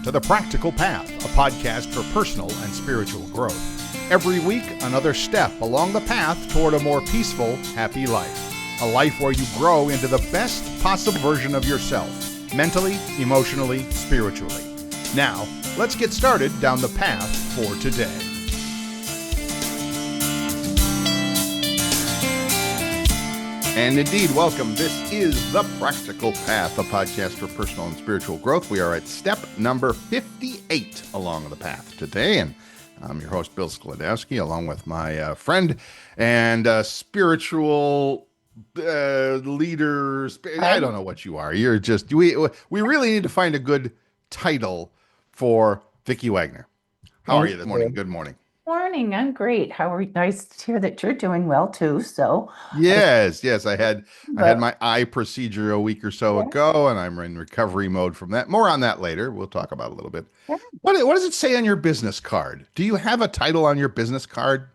to The Practical Path, a podcast for personal and spiritual growth. Every week, another step along the path toward a more peaceful, happy life. A life where you grow into the best possible version of yourself, mentally, emotionally, spiritually. Now, let's get started down the path for today. And indeed, welcome. This is The Practical Path, a podcast for personal and spiritual growth. We are at step number 58 along the path today, and I'm your host, Bill Sklodowski, along with my friend and spiritual leader. I don't know what you are. You're just, we really need to find a good title for Vicki Wagoner. How are you this morning? Good morning. Morning, I'm great. How are you? Nice to hear that you're doing well too. So yes, I had my eye procedure a week or so ago, and I'm in recovery mode from that. More on that later. We'll talk about it a little bit. Yeah. What does it say on your business card? Do you have a title on your business card?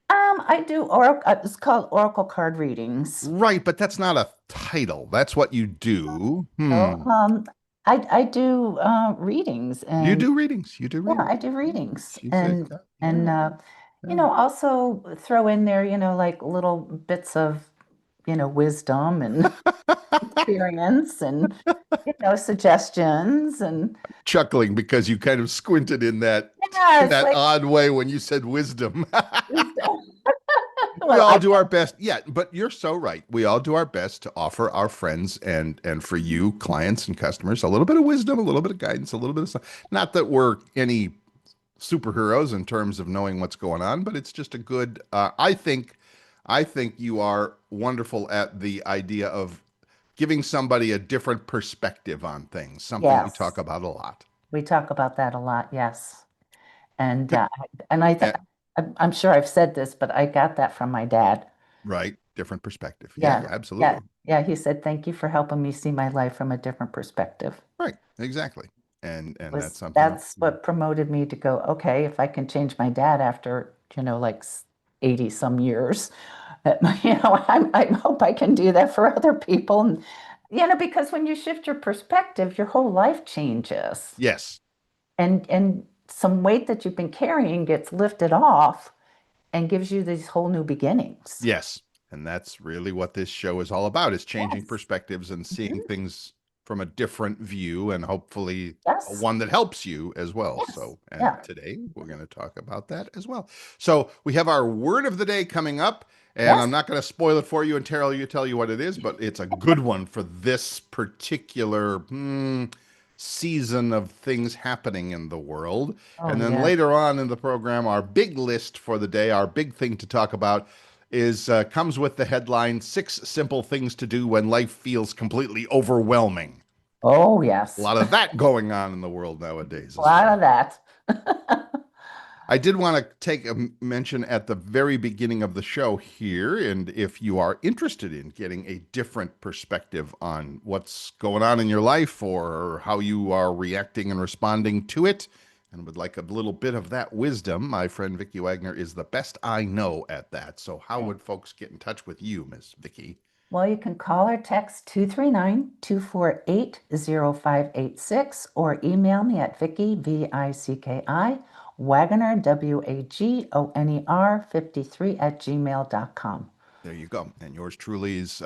I do Oracle. It's called Oracle Card Readings. Right, but that's not a title. That's what you do. I do readings, and you do readings. You do readings. Yeah, I do readings, also throw in there, like little bits of, wisdom and experience and suggestions and chuckling because you kind of squinted in that odd way when you said wisdom. We all do our best. Yeah, but you're so right. We all do our best to offer our friends and for you, clients and customers, a little bit of wisdom, a little bit of guidance, a little bit of stuff. Not that we're any superheroes in terms of knowing what's going on, but it's just a good, I think you are wonderful at the idea of giving somebody a different perspective on things, something we talk about a lot. We talk about that a lot, yes. And I'm sure I've said this, but I got that from my dad. Right. Different perspective. Yeah, absolutely. Yeah. He said, thank you for helping me see my life from a different perspective. Right. Exactly. And that's something. That's what promoted me to go, okay, if I can change my dad after, like 80 some years, I hope I can do that for other people. And, because when you shift your perspective, your whole life changes. Yes. And some weight that you've been carrying gets lifted off and gives you these whole new beginnings. Yes. And that's really what this show is all about, is changing perspectives and seeing things from a different view, and hopefully one that helps you as well. Yes. So, today we're going to talk about that as well. So we have our word of the day coming up, and I'm not going to spoil it for you and tell you what it is, but it's a good one for this particular season of things happening in the world. And then later on in the program, our big list for the day, our big thing to talk about is comes with the headline, 6 Simple Things to Do When Life Feels Completely Overwhelming. Oh, yes. A lot of that going on in the world nowadays. A lot of that. I did want to take a mention at the very beginning of the show here, and if you are interested in getting a different perspective on what's going on in your life or how you are reacting and responding to it, and would like a little bit of that wisdom, my friend Vicki Wagoner is the best I know at that. So how would folks get in touch with you, Miss Vicki? Well, you can call or text 239-248-0586 or email me at Vicki, Vicki, Wagoner, Wagoner 53 @gmail.com. There you go. And yours truly's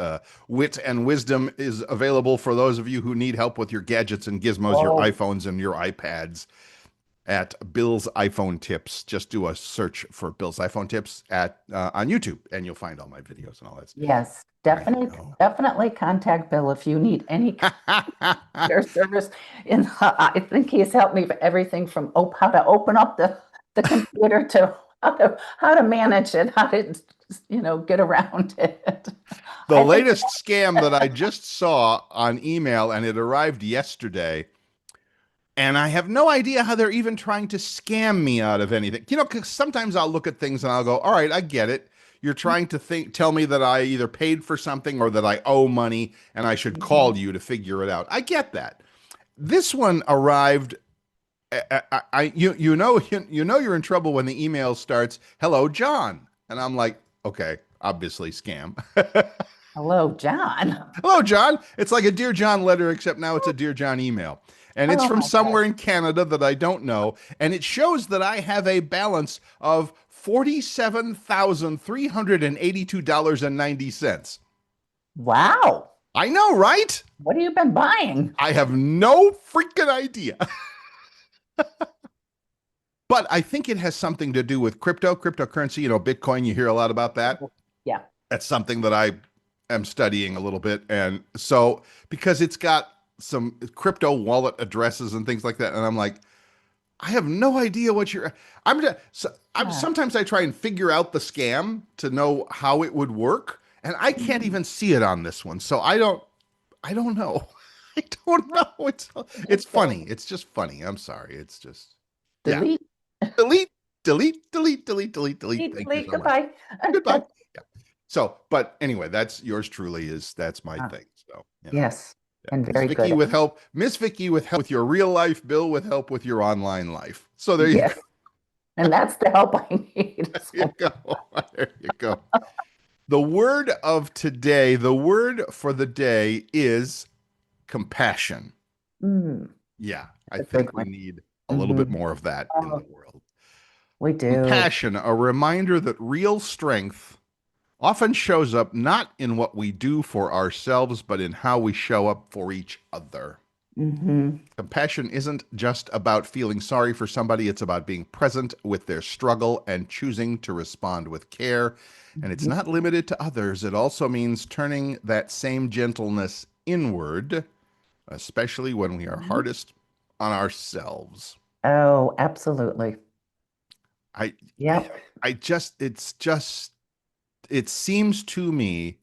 wit and wisdom is available for those of you who need help with your gadgets and gizmos, your iPhones and your iPads, at Bill's iPhone Tips. Just do a search for Bill's iPhone Tips on YouTube, and you'll find all my videos and all that stuff. Yes, definitely contact Bill if you need any care service. I think he's helped me for everything from how to open up the computer to how to manage it, how to get around it. The latest scam that I just saw on email, and it arrived yesterday. And I have no idea how they're even trying to scam me out of anything. Because sometimes I'll look at things and I'll go, all right, I get it. You're trying to tell me that I either paid for something or that I owe money and I should call you to figure it out. I get that. This one arrived. You know you're in trouble when the email starts, "Hello, John." And I'm like, okay, obviously scam. Hello, John. Hello, John. It's like a Dear John letter, except now it's a Dear John email. And it's Oh from my gosh. somewhere in Canada that I don't know. And it shows that I have a balance of $47,382.90. Wow. I know, right? What have you been buying? I have no freaking idea. But I think it has something to do with cryptocurrency, Bitcoin. You hear a lot about that. Yeah. That's something that I am studying a little bit. And so, because it's got some crypto wallet addresses and things like that. And I'm like, I have no idea what you're. I'm just. Yeah. Sometimes I try and figure out the scam to know how it would work, and I can't Mhm. even see it on this one. So I don't. I don't know. I don't know. It's funny. It's just funny. I'm sorry. It's just yeah. Delete, Delete, delete. delete, Thank you delete. so much. Goodbye. Goodbye. Yeah. So, but anyway, that's yours truly is that's my Uh, thing. So, yes, yeah. and Miss very Vicky good. with help, Miss Vicky with help with your real life, Bill with help with your online life. So there you go. Yes, and that's the help I need. There you So, go. There you go. The word of today, the word for the day is compassion. mm, Yeah, I that's a good think we one. need a little bit Hmm. more of that in the Oh, world. we do. Compassion, a reminder that real strength often shows up not in what we do for ourselves, but in how we show up for each other. Hmm. Compassion isn't just about feeling sorry for somebody, it's about being present with their struggle and choosing to respond with care. And it's not limited to others, it also means turning that same gentleness inward, especially when we are Hmm. hardest on ourselves. Oh, absolutely. I, I, Yep. I just, it seems to me,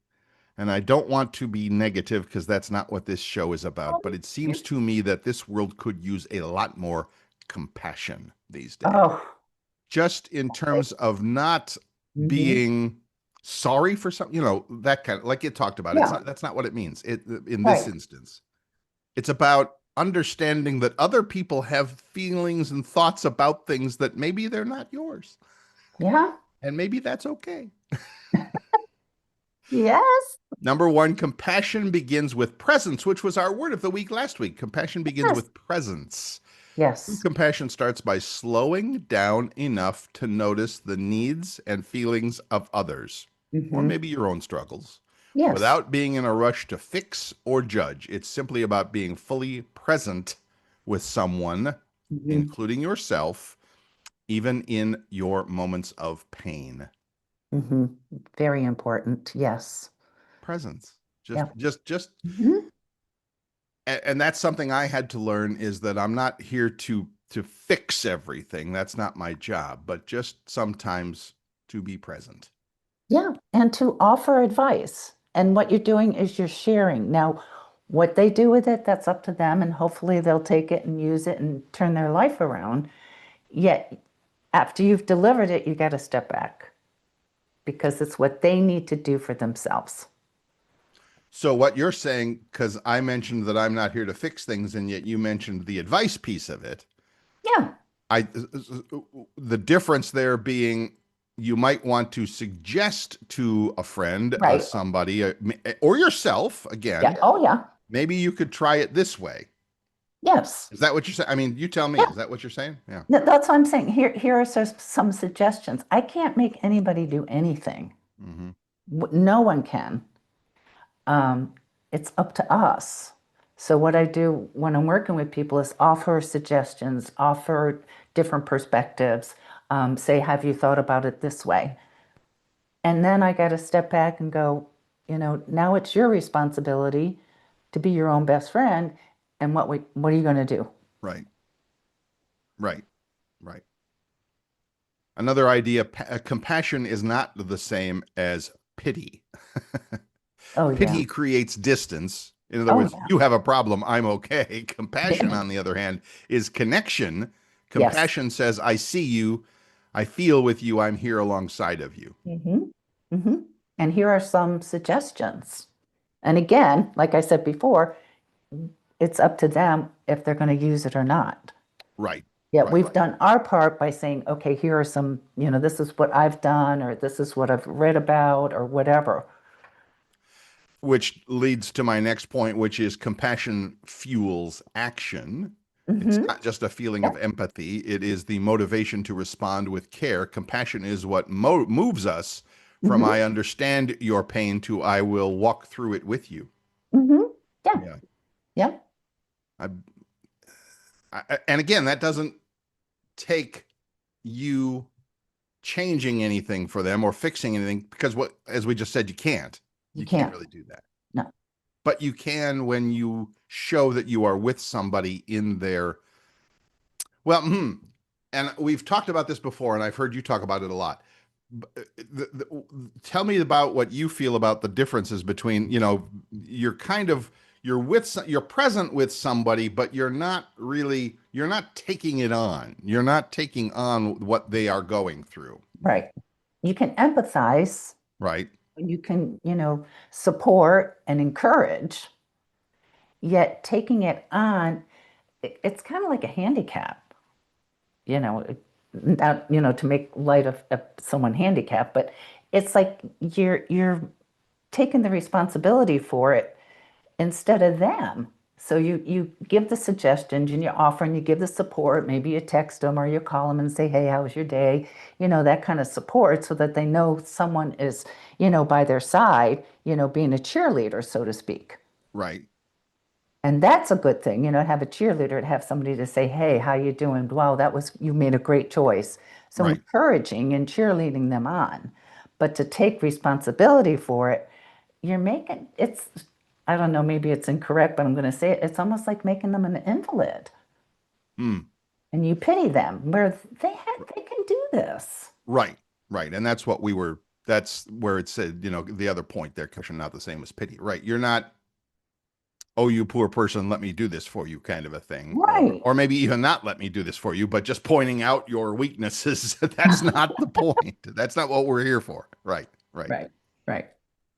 and I don't want to be negative because that's not what this show is about, but it seems to me that this world could use a lot more compassion these days. Oh, Just in terms of not hmm. being sorry for something, that kind of like you talked about. It's Yeah, not that's not what it means. In this right. instance. It's about understanding that other people have feelings and thoughts about things that maybe they're not yours. Yeah. And maybe that's okay. Yes. Number one, compassion begins with presence, which was our word of the week last week. Compassion begins Yes. with presence. True Yes. compassion starts by slowing down enough to notice the needs and feelings of others, or Hmm. maybe your own struggles, Yes. without being in a rush to fix or judge. It's simply about being fully present with someone, Hmm. including yourself, even in your moments of pain. Hmm. Very important. Yes. Presence. Yeah. Just Hmm. and that's something I had to learn is that I'm not here to fix everything. That's not my job, but just sometimes to be present. Yeah. And to offer advice. And what you're doing is you're sharing. Now, what they do with it, that's up to them. And hopefully they'll take it and use it and turn their life around. Yet, after you've delivered it, you got to step back because it's what they need to do for themselves. So what you're saying, because I mentioned that I'm not here to fix things, and yet you mentioned the advice piece of it. Yeah. I the difference there being you might want to suggest to a friend, Right. somebody, or yourself Yeah. again, Oh, yeah. maybe you could try it this way. Yes. Is that what you're saying? I mean, you tell me. Yeah. Is that what you're saying? Yeah. That's what I'm saying. Here are some suggestions. I can't make anybody do anything. Hmm. No one can. Um, it's up to us. So what I do when I'm working with people is offer suggestions, offer different perspectives, say, have you thought about it this way? And then I got to step back and go, now it's your responsibility to be your own best friend. And what are you going to do? Right. Right. Right. Another idea, compassion is not the same as pity. Oh yeah. Pity creates distance. In other Oh words, you have a problem, I'm okay. Compassion, yeah. on the other hand, is connection. Yes. Compassion says, I see you, I feel with you, I'm here alongside of you. Hmm. Hmm. And here are some suggestions. And again, like I said before, it's up to them if they're going to use it or not. Right, Yeah, right. we've done our part by saying, okay, here are some, this is what I've done, or this is what I've read about, or whatever. which leads to my next point, which is compassion fuels action. It's Mm-hmm. not just a feeling of Yep. empathy, it is the motivation to respond with care. Compassion is what moves us from Mm-hmm. I understand your pain to I will walk through it with you. Mm-hmm. Yeah. Yeah. Yep. I, and again, that doesn't take you changing anything for them or fixing anything because what, as we just said, you can't. You You can't can't. really do that. No. But you can when you show that you are with somebody in their, well, and we've talked about this before, and I've heard you talk about it a lot. Tell me about what you feel about the differences between, you're kind of, you're present with somebody, but you're not taking it on. You're not taking on what they are going through. Right. You can empathize, Right. you can, support and encourage, yet taking it on, it's kind of like a handicap, not, to make light of someone handicapped, but it's like you're taking the responsibility for it instead of them. So you give the suggestions and you offer and you give the support. Maybe you text them or you call them and say, "Hey, how was your day?" That kind of support so that they know someone is, by their side, being a cheerleader, so to speak. Right. And that's a good thing, to have a cheerleader, to have somebody to say, "Hey, how you doing? Wow, you made a great choice." So Right. encouraging and cheerleading them on. But to take responsibility for it, you're making I don't know, maybe it's incorrect, but I'm going to say it. It's almost like making them an invalid. Hmm. And you pity them where they can do this. Right. Right. And that's where it said, the other point there, cushion, not the same as pity. Right. You're not, oh, you poor person, let me do this for you kind of a thing. Or Right. or maybe even not let me do this for you, but just pointing out your weaknesses. That's not the point. That's not what we're here for. Right. Right. Right. Right.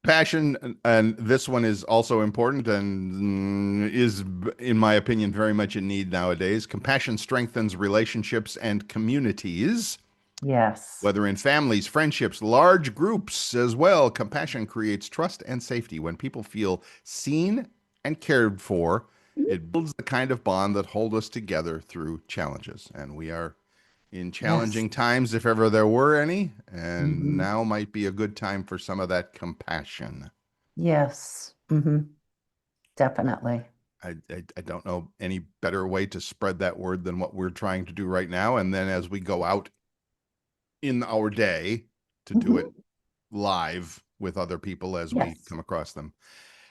Passion, and this one is also important and is, in my opinion, very much in need nowadays. Compassion strengthens relationships and communities, Yes. whether in families, friendships, large groups as well. Compassion creates trust and safety. When people feel seen and cared for, it builds the kind of bond that hold us together through challenges. And we are in Yes. challenging times, if ever there were any, and Hmm. now might be a good time for some of that compassion. Yes. Definitely. I don't know any better way to spread that word than what we're trying to do right now. And then as we go out in our day to do it Hmm. live with other people as we Yes. come across them.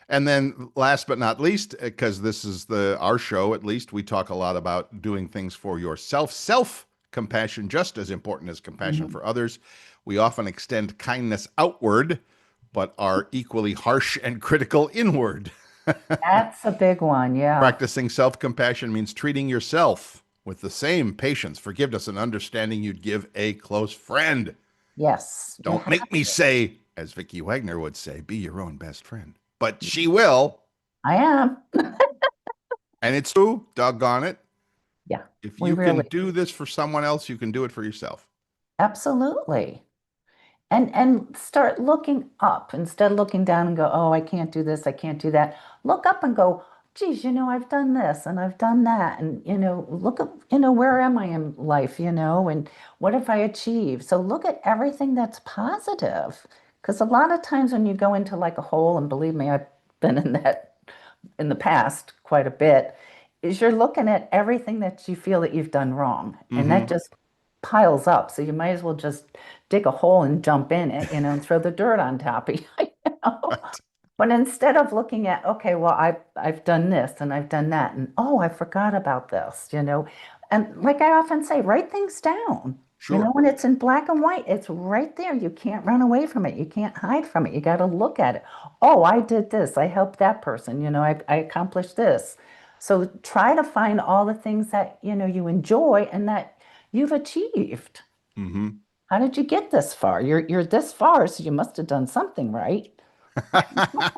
And then last but not least, because this is our show, at least we talk a lot about doing things for yourself. Self compassion, just as important as compassion Hmm. for others. We often extend kindness outward, but are equally harsh and critical inward. That's a big one. Yeah. Practicing self compassion means treating yourself with the same patience, forgiveness, and understanding you'd give a close friend. Yes. You Don't have make me to. say, as Vicki Wagoner would say, be your own best friend. But she will. I am. And it's true, doggone it. Yeah. If We you can really, do this for someone else, you can do it for yourself. absolutely. And start looking up instead of looking down and go, "Oh, I can't do this, I can't do that." Look up and go, "Geez, I've done this and I've done that." And look at, where am I in life, and what have I achieved? So look at everything that's positive. Because a lot of times when you go into like a hole, and believe me, I've been in that in the past quite a bit, is you're looking at everything that you feel that you've done wrong. And that Mm-hmm. just piles up. So you might as well just dig a hole and jump in it, and throw the dirt on top of you. know? Right. But instead of looking at, okay, well, I've done this and I've done that, and oh, I forgot about this. And like I often say, write things down. Sure. When it's in black and white, it's right there. You can't run away from it. You can't hide from it. You got to look at it. Oh, I did this. I helped that person. I accomplished this. So try to find all the things that, you enjoy and that you've achieved. Mm-hmm. How did you get this far? You're this far, so you must have done something right.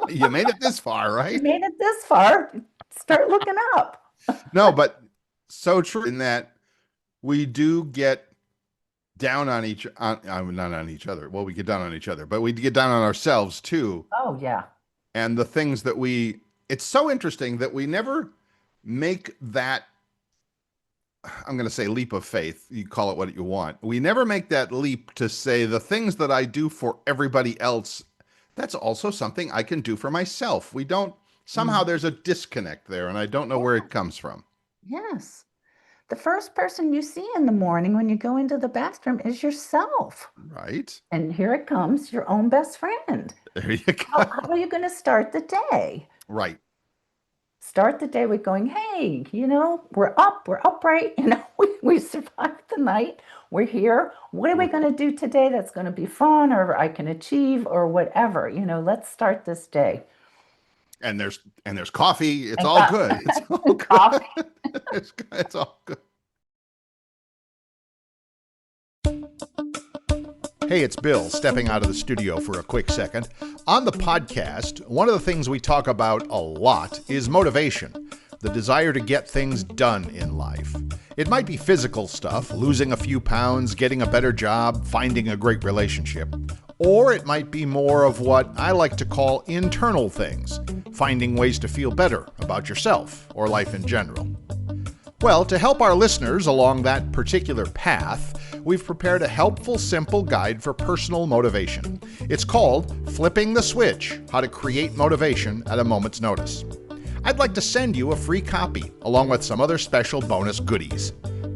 You made it this far, You right? made it this far. Start looking up. No, but so true in that we do get down on not on each other. Well, we get down on each other, but we get down on ourselves too. Oh yeah. And the things that it's so interesting that we never make that, I'm going to say leap of faith. You call it what you want. We never make that leap to say the things that I do for everybody else, that's also something I can do for myself. We don't, somehow Mhm. there's a disconnect there, and I don't know where Yeah. it comes from. Yes. The first person you see in the morning when you go into the bathroom is yourself. Right? And here it comes, your own best friend. There you How go. are you going to start the day? Right. Start the day with going, hey, we're up, we're upright, we survived the night, we're here. What are we going to do today that's going to be fun or I can achieve or whatever? Let's start this day. And there's coffee. It's And all good. It's all good. coffee. It's all good. Hey, it's Bill stepping out of the studio for a quick second. On the podcast, one of the things we talk about a lot is motivation, the desire to get things done in life. It might be physical stuff, losing a few pounds, getting a better job, finding a great relationship. Or it might be more of what I like to call internal things, finding ways to feel better about yourself or life in general. Well, to help our listeners along that particular path, we've prepared a helpful, simple guide for personal motivation. It's called Flipping the Switch: How to Create Motivation at a Moment's Notice. I'd like to send you a free copy, along with some other special bonus goodies.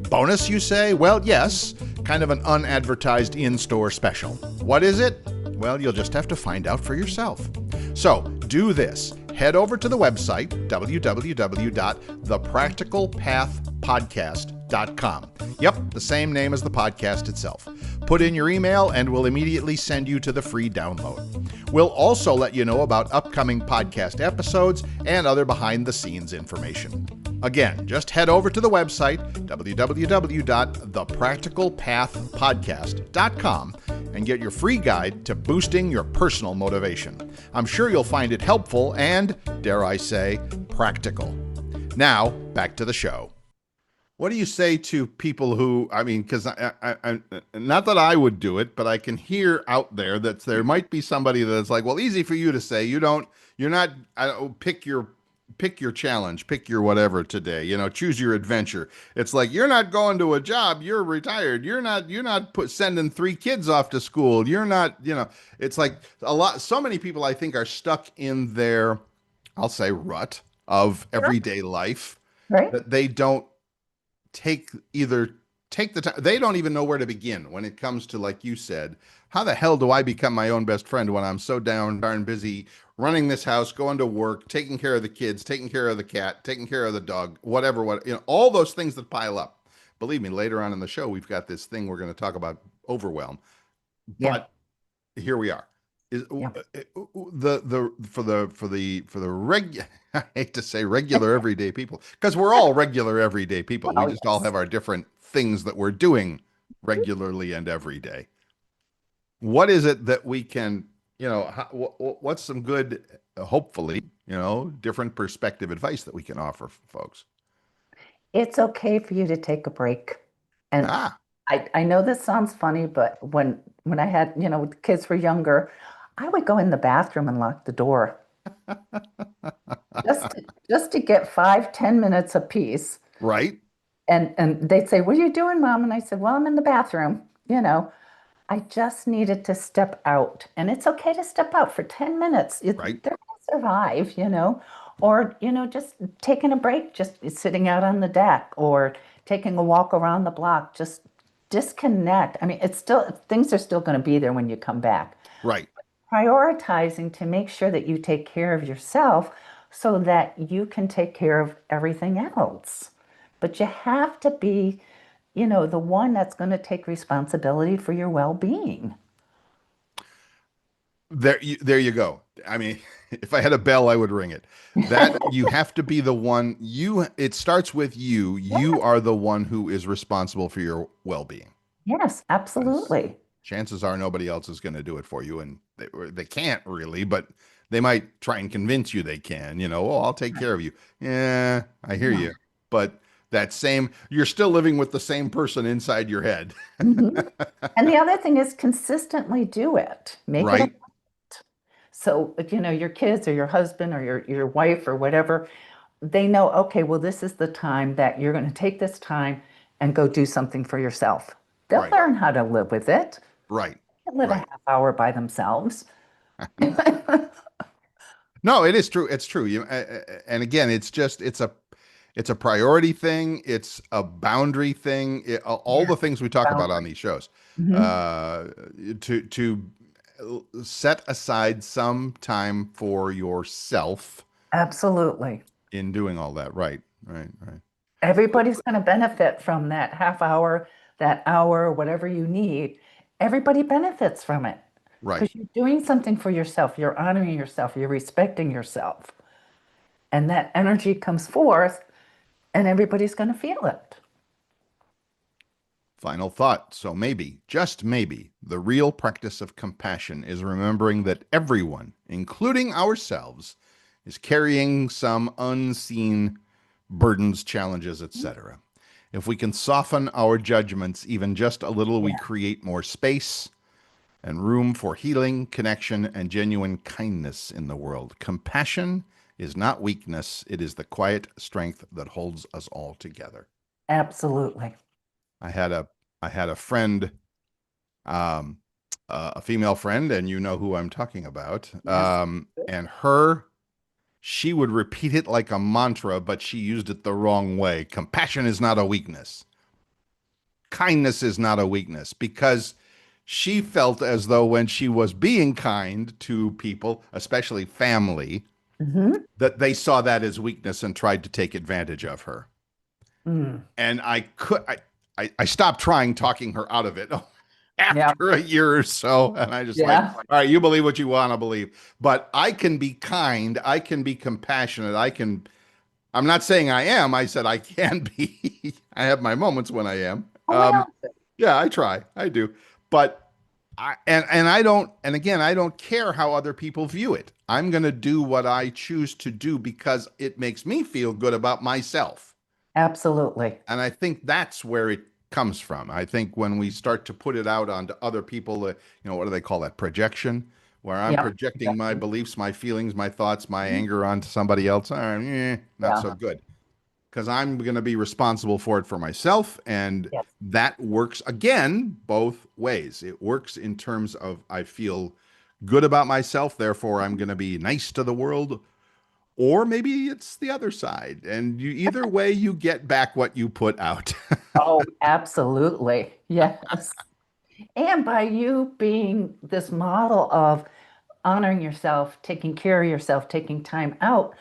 Bonus, you say? Well, yes, kind of an unadvertised in-store special. What is it? Well, you'll just have to find out for yourself. So, do this. Head over to the website, www.thepracticalpathpodcast.com. Yep, the same name as the podcast itself. Put in your email and we'll immediately send you to the free download. We'll also let you know about upcoming podcast episodes and other behind-the-scenes information. Again, just head over to the website, www.thepracticalpathpodcast.com, and get your free guide to boosting your personal motivation. I'm sure you'll find it helpful and, dare I say, practical. Now, back to the show. What do you say to people who, I mean, because not that I would do it, but I can hear out there that there might be somebody that's like, well, easy for you to say, you're not, pick your challenge, pick your whatever today, choose your adventure. It's like, you're not going to a job, you're retired. You're not sending 3 kids off to school. You're not, it's like so many people I think are stuck in their, I'll say, rut of Sure. everyday life Right? that they don't take the time. They don't even know where to begin when it comes to, like you said, how the hell do I become my own best friend when I'm so darn busy running this house, going to work, taking care of the kids, taking care of the cat, taking care of the dog, whatever, all those things that pile up. Believe me, later on in the show, we've got this thing we're going to talk about, overwhelm. Yeah. But here we are. Is Yeah. the for the I hate to say regular everyday people, because we're all regular everyday people. We Well, just all yes. have our different things that we're doing regularly and every day. What is it that we can, what's some good, hopefully, different perspective advice that we can offer folks? It's okay for you to take a break. And Ah, I know this sounds funny, but when I had, the kids were younger, I would go in the bathroom and lock the door just to get 5, 10 minutes apiece. right, And they'd say, "What are you doing, Mom?" And I said, "Well, I'm in the bathroom." I just needed to step out. And it's okay to step out for 10 minutes. right, They're going to survive. Or, just taking a break, just sitting out on the deck or taking a walk around the block, just disconnect. I mean, things are still going to be there when you come back. right. Prioritizing to make sure that you take care of yourself so that you can take care of everything else. But you have to be, the one that's going to take responsibility for your well-being. There you go. I mean, if I had a bell, I would ring it. That you have to be the one. It starts with you. You Yes, are the one who is responsible for your well-being. yes, Because absolutely. chances are nobody else is going to do it for you, and they can't really, but they might try and convince you they can. Oh, I'll take care of you. Yeah, I hear No. you, but you're still living with the same person inside your head, Mhm. And the other thing is consistently do it. Make it a right? So, your kids or your husband or your wife or whatever, they know, okay, well, this is the time that you're going to take this time and go do something for yourself. They'll Right. learn how to live with it. Right. They can live a Right. half hour by themselves. No, it is true. It's true. And again, it's a priority thing. It's a boundary thing. All Yeah, the things we talk about on boundary. these shows, Hmm. uh, to set aside some time for yourself Absolutely. in doing all that. Right. Right. Right. Everybody's going to benefit from that half hour, that hour, whatever you need. Everybody benefits from it Right. because you're doing something for yourself. You're honoring yourself. You're respecting yourself. And that energy comes forth, and everybody's going to feel it. Final thought. So maybe, just maybe, the real practice of compassion is remembering that everyone, including ourselves, is carrying some unseen burdens, challenges, etc. If we can soften our judgments even just a little, we Yeah, create more space and room for healing, connection, and genuine kindness in the world. Compassion is not weakness, it is the quiet strength that holds us all together. absolutely. I had a I had a friend, um, a female friend, and you know who I'm talking about. Yes. And she would repeat it like a mantra, but she used it the wrong way. Compassion is not a weakness. Kindness is not a weakness because she felt as though when she was being kind to people, especially family, Hmm. that they saw that as weakness and tried to take advantage of her. Mm. And I stopped trying talking her out of it Yeah. after a year or so. And I just like, Yeah. all right, you believe what you want to believe. But I can be kind. I can be compassionate. I'm not saying I am. I said I can be. I have my moments when I am. Oh, we all do. Yeah, I try. I do. But and again, I don't care how other people view it. I'm going to do what I choose to do because it makes me feel good about myself. Absolutely. And I think that's where it comes from. I think when we start to put it out onto other people, what do they call that? Projection, where I'm Yep. projecting my Exactly. beliefs, my feelings, my thoughts, my Mhm. anger onto somebody else. Not Yeah. so good. Because I'm going to be responsible for it for myself. And Yes. that works again both ways. It works in terms of I feel good about myself, therefore I'm going to be nice to the world, or maybe it's the other side. And either way, you get back what you put out. Oh, absolutely. Yes. And by you being this model of honoring yourself, taking care of yourself, taking time out,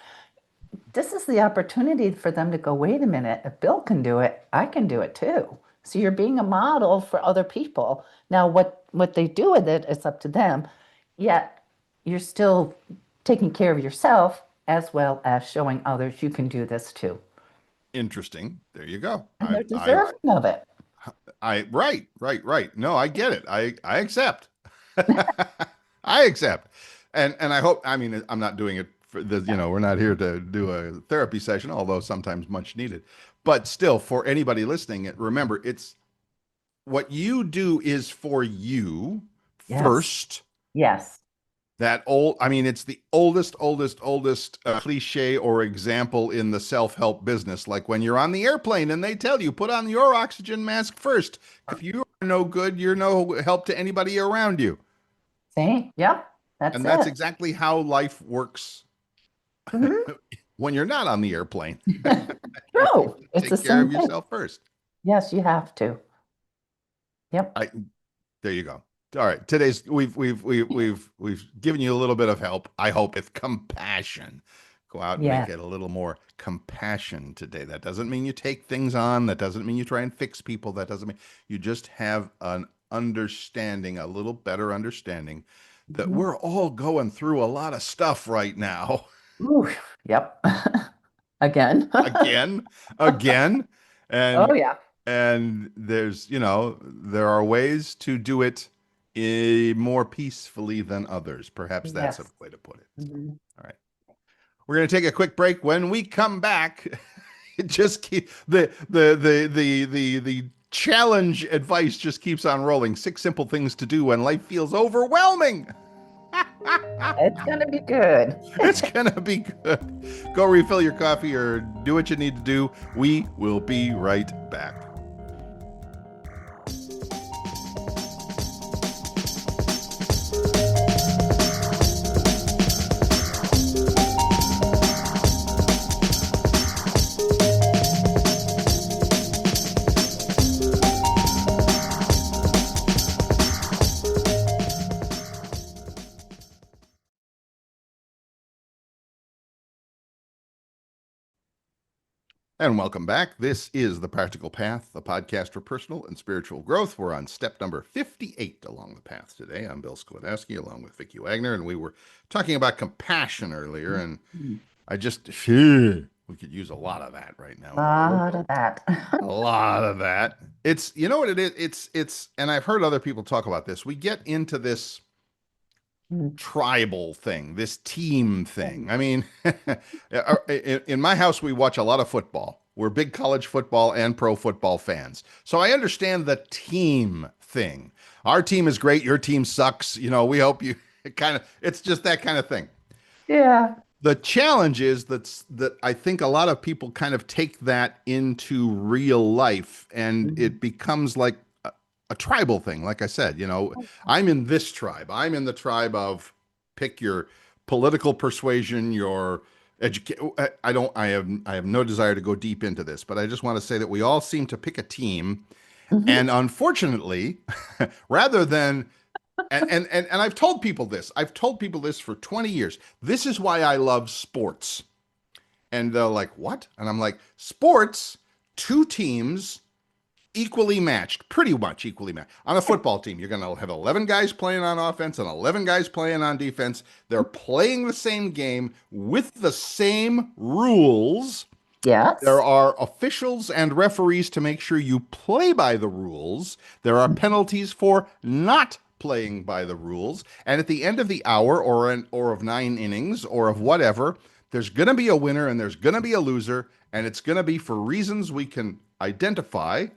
this is the opportunity for them to go, wait a minute, if Bill can do it, I can do it too. So you're being a model for other people. Now, what they do with it, it's up to them. Yet you're still taking care of yourself as well as showing others you can do this too. Interesting. There you go. And they're deserving of it. Right. No, I get it. I accept. I accept. And I hope, I mean, I'm not doing it for the, we're not here to do a therapy session, although sometimes much needed. But still, for anybody listening, remember, it's what you do is for you Yes. first. Yes. I mean, it's the oldest cliche or example in the self-help business. Like when you're on the airplane and they tell you, put on your oxygen mask first. If you are no good, you're no help to anybody around you. See? Yep. That's And that's it. exactly how life works Mhm. when you're not on the airplane. True. It's the Take care same of thing. yourself first. Yes, you have to. Yep. I There you go. All right. Today's we've given you a little bit of help. I hope with compassion. Go out and make Yeah. it a little more compassion today. That doesn't mean you take things on. That doesn't mean you try and fix people. That doesn't mean you just have an understanding, a little better understanding that Mhm. we're all going through a lot of stuff right now. Ooh, yep. Again. Again, again. Oh, And yeah. there's there are ways to do it more peacefully than others. Perhaps that's a Yes. way to put it. Mhm. All right, we're going to take a quick break. When we come back, it just keep the challenge advice just keeps on rolling. 6 simple things to do when life feels overwhelming. It's gonna be good. It's gonna be good. Go refill your coffee or do what you need to do. We will be right back. And welcome back. This is The Practical Path, the podcast for personal and spiritual growth. We're on step number 58 along the path today. I'm Bill Sklodowski along with Vicki Wagoner, and we were talking about compassion earlier, and I just, we could use a lot of that right now. A lot of that. A lot of that. It's, you know what it is? It's, and I've heard other people talk about this. We get into this tribal thing, this team thing. I mean, in my house, we watch a lot of football. We're big college football and pro football fans. So I understand the team thing. Our team is great. Your team sucks. You know, we hope you it's just that kind of thing. Yeah. The challenge is that I think a lot of people kind of take that into real life and it becomes like a tribal thing. Like I said, you know, I'm in this tribe. I'm in the tribe of pick your political persuasion, your education. I have no desire to go deep into this, but I just want to say that we all seem to pick a team. And unfortunately, rather than and I've told people this. I've told people this for 20 years. This is why I love sports. And they're like, "What?" And I'm like, "Sports, two teams equally matched, pretty much equally matched. On a football team, you're going to have 11 guys playing on offense and 11 guys playing on defense. They're playing the same game with the same rules. Yes. There are officials and referees to make sure you play by the rules. There are penalties for not playing by the rules. And at the end of the hour or of 9 innings or of whatever, there's going to be a winner and there's going to be a loser. And it's going to be for reasons we can identify.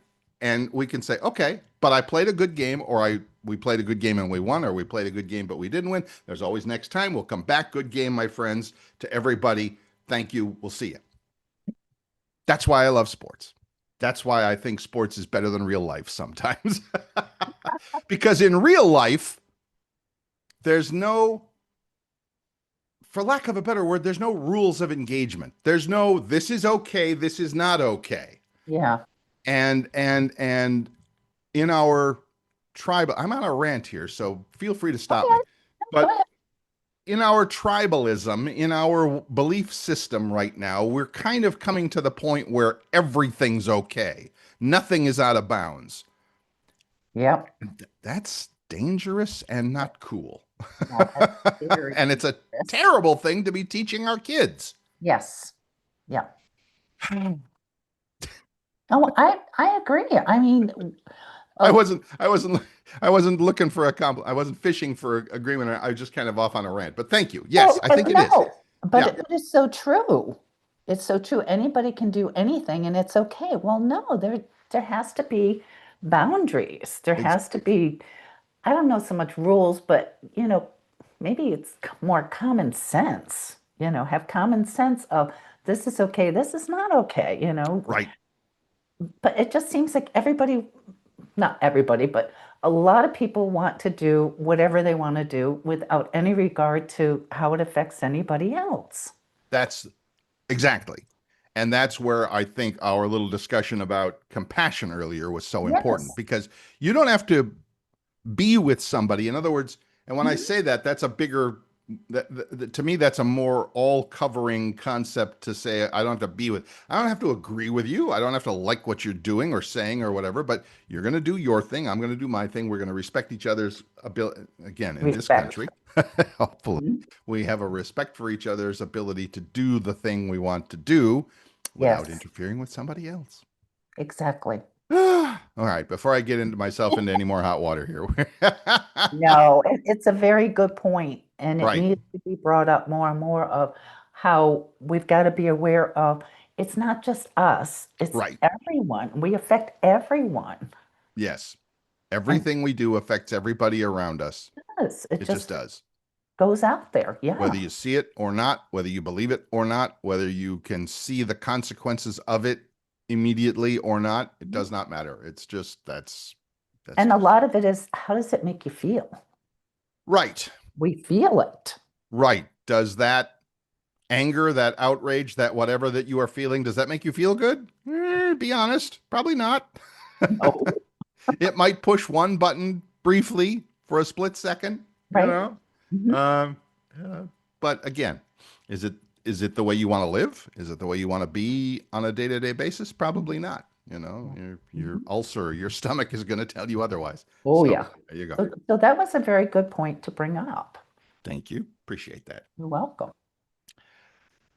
And we can say, okay, but I played a good game, or we played a good game and we won, or we played a good game but we didn't win. There's always next time. We'll come back. Good game, my friends. To everybody, thank you. We'll see you. That's why I love sports. That's why I think sports is better than real life sometimes. Because in real life, there's no, for lack of a better word, there's no rules of engagement. There's no, this is okay, this is not okay. Yeah. And in our tribe, I'm on a rant here, so feel free to stop me. But in our tribalism, in our belief system right now, we're kind of coming to the point where everything's okay. Nothing is out of bounds. Yep. That's dangerous and not cool. Yeah, and it's a terrible thing to be teaching our kids. Yes. Yeah. Oh, I agree. I mean, I wasn't looking for a compliment. I wasn't fishing for agreement. I was just kind of off on a rant. But thank you. Yes, I think it is. But it is so true. It's so true. Anybody can do anything and it's okay. Well, no, there has to be boundaries. There has to be, I don't know so much rules, but maybe it's more common sense. Have common sense of this is okay, this is not okay, Right. But it just seems like not everybody, but a lot of people want to do whatever they want to do without any regard to how it affects anybody else. That's exactly. And that's where I think our little discussion about compassion earlier was so important, because you don't have to be with somebody. In other words, and when I say that, that's a bigger, to me, that's a more all-covering concept to say I don't have to agree with you. I don't have to like what you're doing or saying or whatever, but you're going to do your thing. I'm going to do my thing. We're going to respect each other's ability. Again, in this country, hopefully, we have a respect for each other's ability to do the thing we want to do without interfering with somebody else. Exactly. All right, before I get into myself into any more hot water here. No, it's a very good point, and it Right. needs to be brought up more and more of how we've got to be aware of it's not just us, it's Right. everyone. We affect everyone. Yes. Everything we do affects everybody around us. Yes, It just does. goes out there. Whether Yeah. you see it or not, whether you believe it or not, whether you can see the consequences of it immediately or not, it does not matter. It's just that's And a just lot of it is, how does it make you feel? right. We feel it. Right. Does that anger, that outrage, that whatever that you are feeling, does that make you feel good? Be honest, probably not. Oh, It might push one button briefly for a split second, you right. know. Mhm. Um, uh, but again, is it the way you want to live? Is it the way you want to be on a day-to-day basis? Probably not. You know, your Mhm. ulcer, your stomach is going to tell you otherwise. Oh, So yeah. there you go. So that was a very good point to bring up. Thank you. Appreciate that. You're welcome.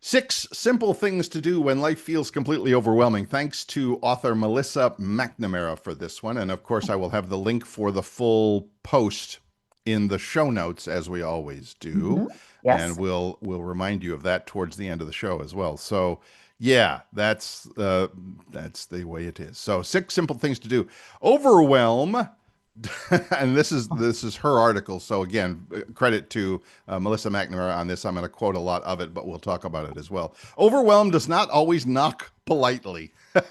6 simple things to do when life feels completely overwhelming. Thanks to author Melissa McNamara for this one. And of course, I will have the link for the full post in the show notes, as we always do. Mhm. And Yes. we'll remind you of that towards the end of the show as well. So yeah, that's the way it is. So 6 simple things to do. Overwhelm. And this is her article. So again, credit to Melissa McNamara on this. I'm going to quote a lot of it, but we'll talk about it as well. Overwhelm does not always knock politely. With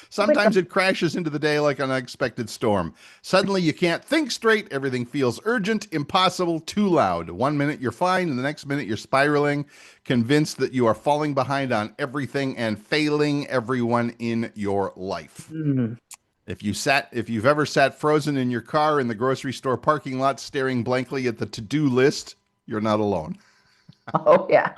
Sometimes the, it crashes into the day like an unexpected storm. Suddenly you can't think straight. Everything feels urgent, impossible, too loud. One minute you're fine, and the next minute you're spiraling, convinced that you are falling behind on everything and failing everyone in your life. Mm. If you've ever sat frozen in your car in the grocery store parking lot staring blankly at the to-do list, you're not alone. Oh, yeah.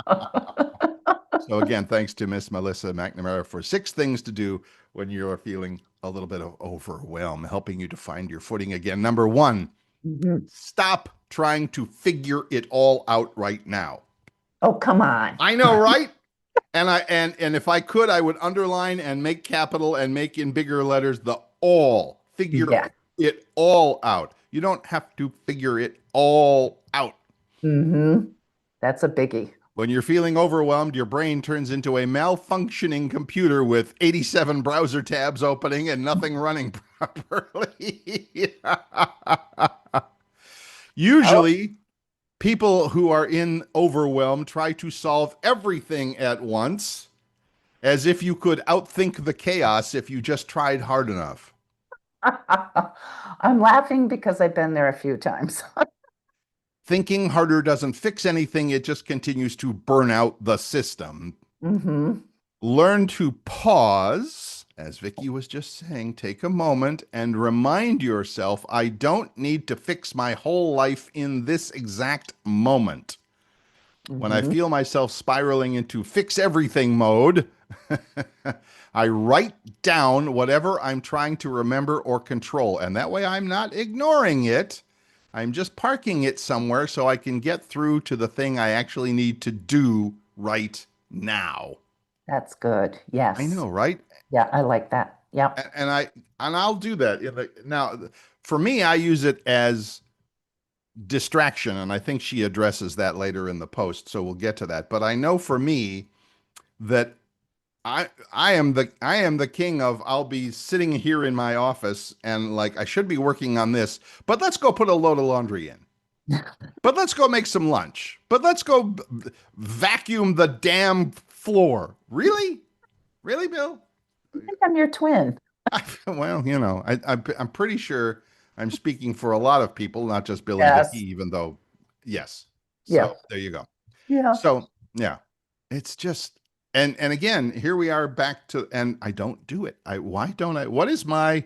So again, thanks to Miss Melissa McNamara for 6 things to do when you're feeling a little bit of overwhelm, helping you to find your footing again. Number 1, Mhm. stop trying to figure it all out right now. Oh, come on. I know, right? And if I could, I would underline and make capital and make in bigger letters the all. Figure Yeah. it all out. You don't have to figure it all out. Hmm. That's a biggie. When you're feeling overwhelmed, your brain turns into a malfunctioning computer with 87 browser tabs opening and nothing running properly. Oh, Usually, people who are in overwhelm try to solve everything at once, as if you could outthink the chaos if you just tried hard enough. I'm laughing because I've been there a few times. Thinking harder doesn't fix anything, it just continues to burn out the system. Hmm. Learn to pause, as Vicki was just saying, take a moment and remind yourself, I don't need to fix my whole life in this exact moment. When I Hmm. feel myself spiraling into fix everything mode, I write down whatever I'm trying to remember or control. And that way I'm not ignoring it. I'm just parking it somewhere so I can get through to the thing I actually need to do right now. That's good. I Yes. know, right? Yeah, I like that. Yep. And I'll do that. Now, for me, I use it as distraction, and I think she addresses that later in the post. So we'll get to that. But I know for me that I am the king of I'll be sitting here in my office and like I should be working on this, but let's go put a load of laundry in. But let's go make some lunch. But let's go vacuum the damn floor. Really? Really, Bill? I think I'm your twin. Well, I'm pretty sure I'm speaking for a lot of people, not just Bill and Vicky, Yes. even though, yes. Yeah. So there you go. Yeah. So yeah, it's just, and again, here we are back to, and I don't do it. Why don't I?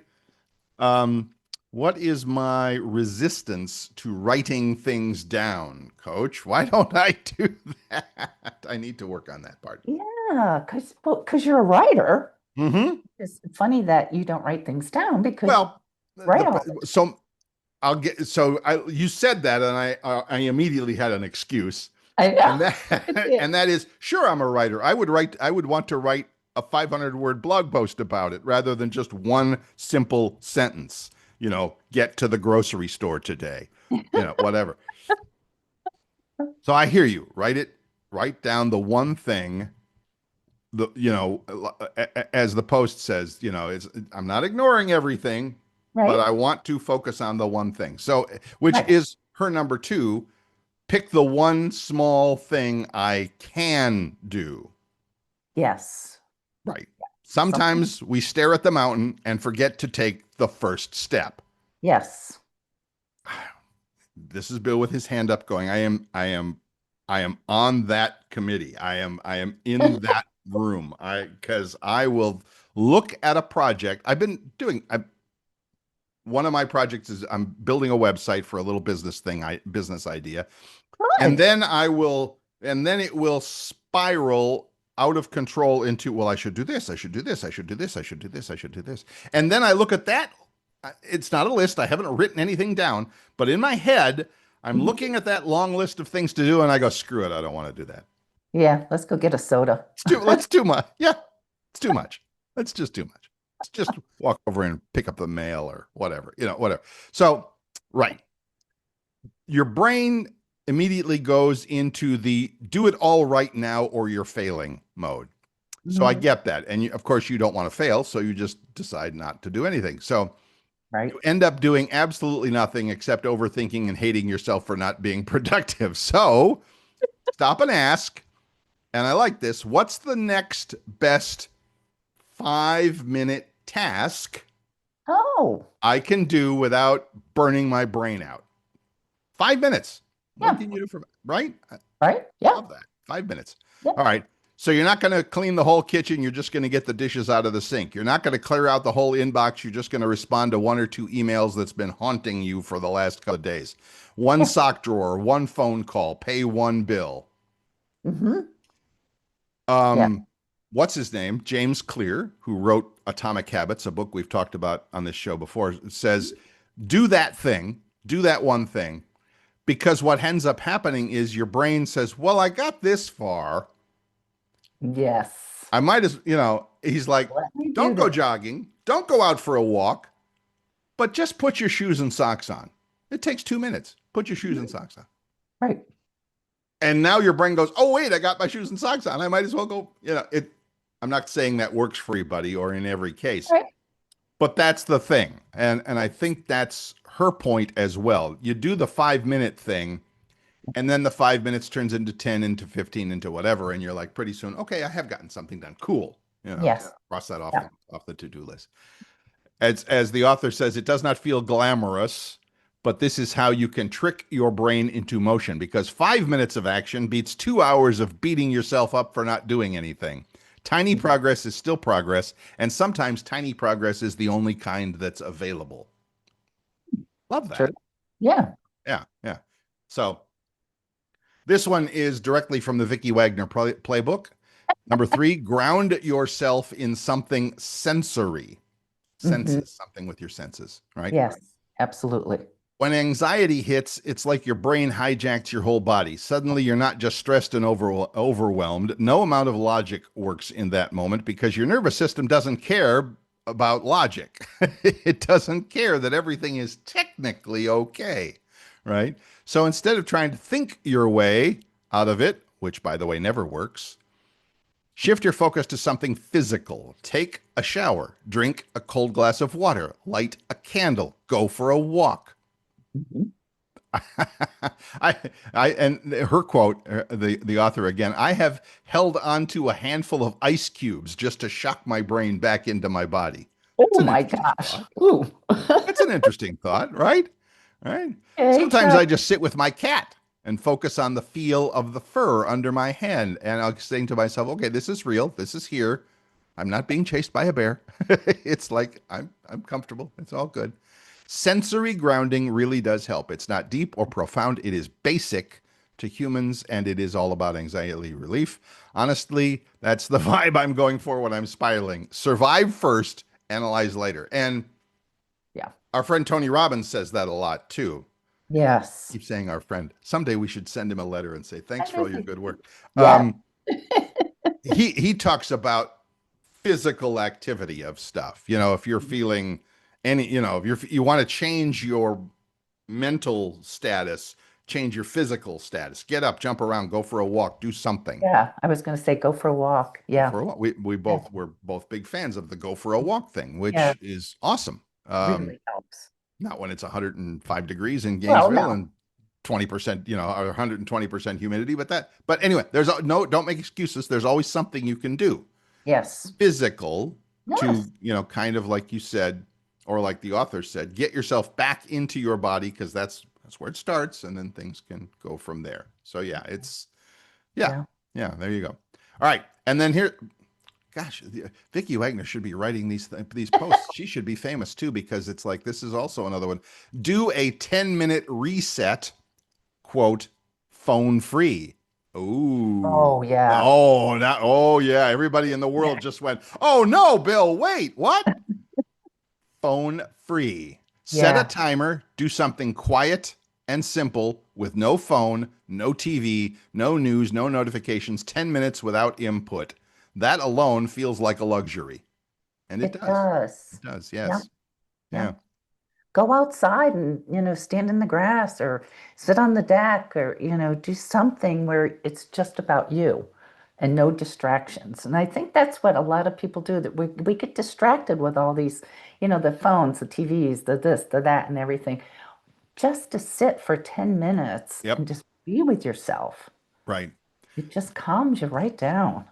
Um, what is my resistance to writing things down, Coach? Why don't I do that? I need to work on that part. Yeah. Because you're a writer. Hmm. It's funny that you don't write things down because you Well, write all so you said that, and I immediately had an excuse, I and know. that and that is sure I'm a writer. I would want to write a 500 word blog post about it rather than just one simple sentence. Get to the grocery store today. Whatever. So I hear you. Write down the one thing. As the post says, I'm not ignoring everything, but Right? I want to focus on the one thing. So, which Right. is her number 2. pick the one small thing I can do. Yes. Right. Something. Sometimes we stare at the mountain and forget to take the first step. Yes. This is Bill with his hand up going, I am on that committee. I am in that room. Because I will look at a project. One of my projects is I'm building a website for a little business idea. And Good. then it will spiral out of control into, well, I should do this, I should do this, I should do this, I should do this, I should do this. And then I look at that. It's not a list. I haven't written anything down, but in my head, I'm Mhm. looking at that long list of things to do, and I go, screw it, I don't want to do that. Yeah, let's go get a soda. Let's too much. Yeah, it's too much. That's just too much. Let's just walk over and pick up the mail or whatever, whatever. So, right. Your brain immediately goes into the do it all right now or you're failing mode. So I Mhm. get that. And of course, you don't want to fail. So you just decide not to do anything. So Right. you end up doing absolutely nothing except overthinking and hating yourself for not being productive. So stop and ask. And I like this. What's the next best 5-minute task Oh, I can do without burning my brain out? 5 minutes. What yeah. can you do for, right? Right. I Yeah. love that. 5 minutes. Yeah. All right. So you're not going to clean the whole kitchen. You're just going to get the dishes out of the sink. You're not going to clear out the whole inbox. You're just going to respond to one or two emails that's been haunting you for the last couple of days. One Yeah. sock drawer, one phone call, pay one bill. Hmm. Yeah. Um, what's his name? James Clear, who wrote Atomic Habits, a book we've talked about on this show before, says, do that thing, do that one thing, because what ends up happening is your brain says, well, I got this far. Yes. I might as, he's like, Let me do don't go this. jogging, don't go out for a walk, but just put your shoes and socks on. It takes 2 minutes. Put your shoes and Mhm. socks on. Right. And now your brain goes, oh, wait, I got my shoes and socks on. I might as well go, I'm not saying that works for everybody or in every case, Right. but that's the thing. And I think that's her point as well. You do the 5-minute thing, and then the 5 minutes turns into 10, into 15, into whatever. And you're like, pretty soon, okay, I have gotten something done. Cool. Yes. Cross that Yeah. off the to-do list. As the author says, it does not feel glamorous, but this is how you can trick your brain into motion, because 5 minutes of action beats 2 hours of beating yourself up for not doing anything. Tiny progress is still progress, and sometimes tiny progress is the only kind that's available. Love True. that. Yeah. Yeah, yeah. So this one is directly from the Vicki Wagoner playbook. Number 3, ground yourself in something sensory. Hmm. Senses, something with your senses, right? Yes. Absolutely. When anxiety hits, it's like your brain hijacks your whole body. Suddenly, you're not just stressed and overwhelmed. No amount of logic works in that moment because your nervous system doesn't care about logic. It doesn't care that everything is technically okay, right? So instead of trying to think your way out of it, which by the way never works, shift your focus to something physical. Take a shower, drink a cold glass of water, light a candle, go for a walk. Mhm. I, and her quote, the author again, I have held onto a handful of ice cubes just to shock my brain back into my body. That's Oh an my interesting gosh. thought. Ooh. That's an interesting thought, right? Right. Okay, Sometimes I good. just sit with my cat and focus on the feel of the fur under my hand. And I'll saying to myself, okay, this is real. This is here. I'm not being chased by a bear. It's like I'm comfortable. It's all good. Sensory grounding really does help. It's not deep or profound. It is basic to humans, and it is all about anxiety relief. Honestly, that's the vibe I'm going for when I'm spiraling. Survive first, analyze later. And Yeah. our friend Tony Robbins says that a lot too. Yes. Keep saying our friend. Someday we should send him a letter and say thanks I for all miss your it. good work. Yeah. He talks about physical activity of stuff. If you're feeling if you want to change your mental status, change your physical status, get up, jump around, go for a walk, do something. Yeah. I was going to say go for a walk. Go Yeah. for a walk. Yeah. We're both big fans of the go for a walk thing, Yeah. which is awesome. Really helps. Not when it's 105 degrees in Well, Gainesville no. and 20%, or 120% humidity, but anyway, no, don't make excuses. There's always something you can do Yes. physical to, Yes. kind of like you said, or like the author said, get yourself back into your body because that's where it starts, and then things can go from there. So yeah, Yeah. yeah, there you go. All right, and then here, gosh, Vicki Wagner should be writing these posts. She should be famous too because it's like this is also another one. Do a 10-minute reset, quote, phone free. Ooh. Oh, yeah. Oh yeah. Everybody in the world just went, oh no, Bill, wait, what? Phone free. Set a Yeah. timer, do something quiet and simple with no phone, no TV, no news, no notifications, 10 minutes without input. That alone feels like a luxury. And it It does. does. It does, Yeah. yes. Yeah. Yeah. Go outside and, stand in the grass or sit on the deck or, do something where it's just about you and no distractions. And I think that's what a lot of people do, that we get distracted with all these, the phones, the TVs, the this, the that, and everything. Just to sit for 10 minutes Yep. and just be with yourself. Right. It just calms you right down.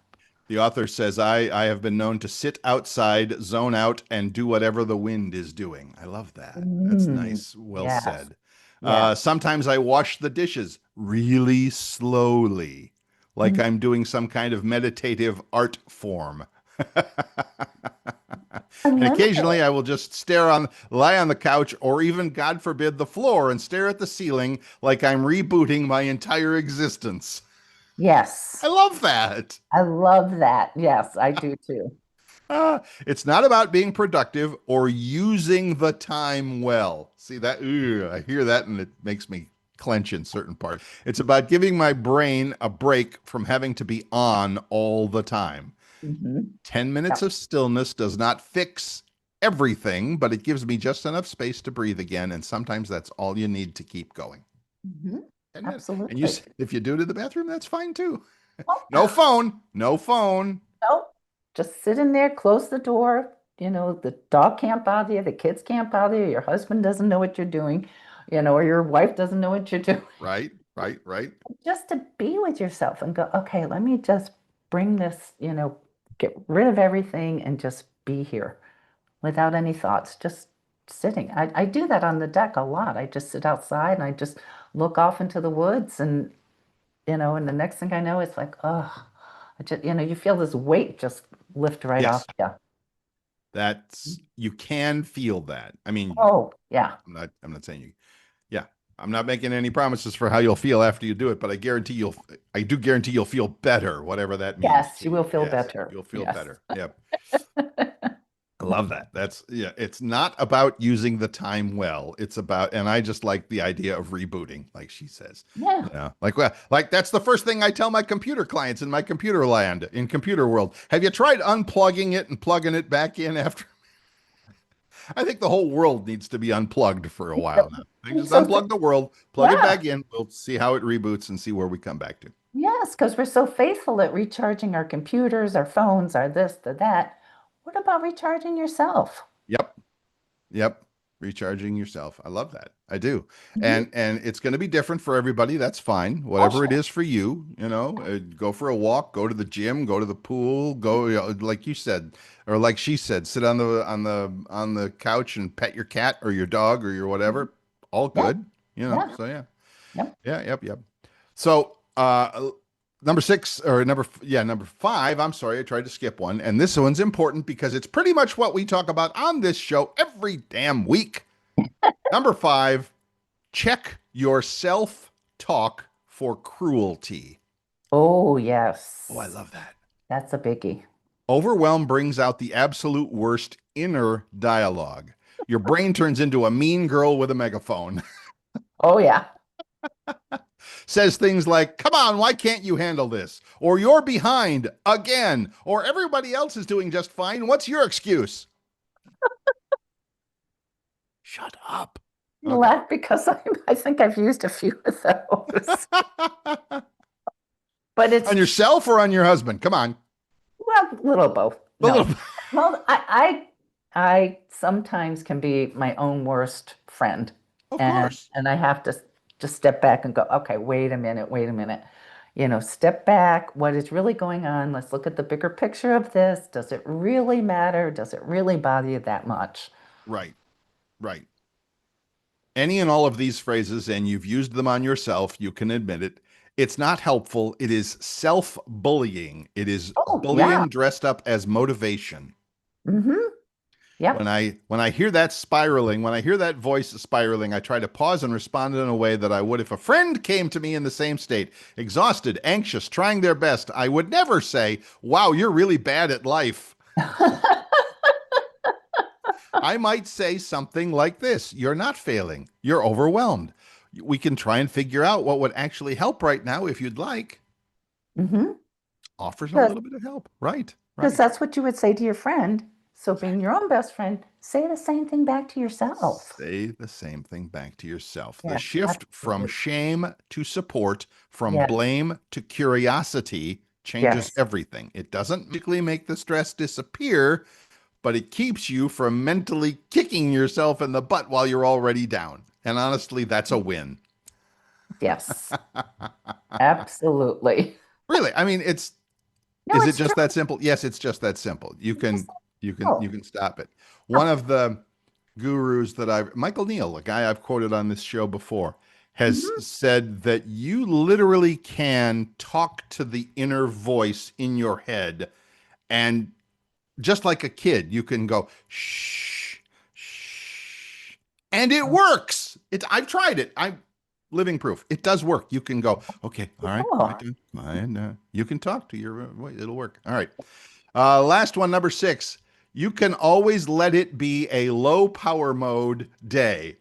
The author says, I have been known to sit outside, zone out, and do whatever the wind is doing. I love that. That's Mm, nice. Well yes. said. Yeah. Sometimes I wash the dishes really slowly, like Mm, I'm doing some kind of meditative art form. And unlimited. occasionally I will just lie on the couch, or even, God forbid, the floor and stare at the ceiling like I'm rebooting my entire existence. Yes. I love that. I love that. Yes, I do too. It's not about being productive or using the time well. See that? I hear that and it makes me clench in certain parts. It's about giving my brain a break from having to be on all the time. Hmm. 10 minutes Yep. of stillness does not fix everything, but it gives me just enough space to breathe again. And sometimes that's all you need to keep going. Hmm. 10 minutes. And Absolutely. if you do it in the bathroom, that's fine too. No Oh, phone, no phone. no, just sit in there, close the door. The dog can't bother you, the kids can't bother you, your husband doesn't know what you're doing, or your wife doesn't know what you're doing. Right, right, right. Just to be with yourself and go, okay, let me just bring this, get rid of everything and just be here without any thoughts, just sitting. I do that on the deck a lot. I just sit outside and I just look off into the woods and, and the next thing I know, it's like, oh, you feel this weight just lift right off Yes. you. You can feel that. I mean, Oh, yeah. I'm not saying you, yeah, I'm not making any promises for how you'll feel after you do it, but I do guarantee you'll feel better, whatever that means Yes, to you will you. feel Yes, better. you'll feel Yes. better. Yep. I love that. Yeah, it's not about using the time well. It's about, and I just like the idea of rebooting, like she says. Yeah. Yeah. Like that's the first thing I tell my computer clients in my computer land, in computer world. Have you tried unplugging it and plugging it back in after? I think the whole world needs to be unplugged for a while now. They just So, unplug the world, plug it yeah. back in. We'll see how it reboots and see where we come back to. Yes, because we're so faithful at recharging our computers, our phones, our this, the that. What about recharging yourself? Yep. Yep. Recharging yourself. I love that. I do. Mhm. And it's going to be different for everybody. That's fine. Oh, Whatever it sure. is for you, go for a walk, go to the gym, go to the pool, go, like you said, or like she said, sit on the couch and pet your cat or your dog or your Mhm. whatever. All Yeah, good, yeah, So yeah. yep. Yeah, yep, yep. So, number six or number five. I'm sorry, I tried to skip one, and this one's important because it's pretty much what we talk about on this show every damn week. Number five, check your self-talk for cruelty. Oh, Oh, I yes. love that. That's a biggie. Overwhelm brings out the absolute worst inner dialogue. Your brain turns into a mean girl with a megaphone. Oh, yeah. Says things like, come on, why can't you handle this? Or you're behind again. Or everybody else is doing just fine. What's your excuse? Shut up. You Okay. laugh because I think I've used a few of those. But it's On yourself or on your husband? Come on. well, a little both. A little. No. Well, I sometimes can be my own worst friend. Of And course. and I have to just step back and go, okay, wait a minute, wait a minute. Step back. What is really going on? Let's look at the bigger picture of this. Does it really matter? Does it really bother you that much? Right. Right. Any and all of these phrases, and you've used them on yourself, you can admit it. It's not helpful. It is self-bullying. It is Oh, yeah. bullying dressed up as motivation. Mm-hmm. When Yep. I hear that spiraling, when I hear that voice spiraling, I try to pause and respond in a way that I would if a friend came to me in the same state, exhausted, anxious, trying their best. I would never say, "Wow, you're really bad at life." I might say something like this: "You're not failing. You're overwhelmed. We can try and figure out what would actually help right now if you'd like." Mm-hmm. Offers a Because little bit of help. Right, because right. that's what you would say to your friend. So being your own best friend, say the same thing back to yourself. Say the same thing back to yourself. The Yeah, shift from absolutely. shame to support, from Yes, blame to curiosity changes yes, everything. It doesn't magically make the stress disappear, but it keeps you from mentally kicking yourself in the butt while you're already down. And honestly, that's a win. yes, absolutely. Really, I mean, No, is it it's just true. that simple? Yes, it's just that simple. You It's can just you simple. can stop it. One Oh, of the gurus that Michael Neal, a guy I've quoted on this show before, has mhm. said that you literally can talk to the inner voice in your head, and just like a kid, you can go shh, shh, and it Oh, works. I've tried it. I'm living proof. It does work. You can go, okay, all right, quiet cool. down, and you can talk to your voice. It'll work. All right. Last one, number 6. You can always let it be a low power mode day.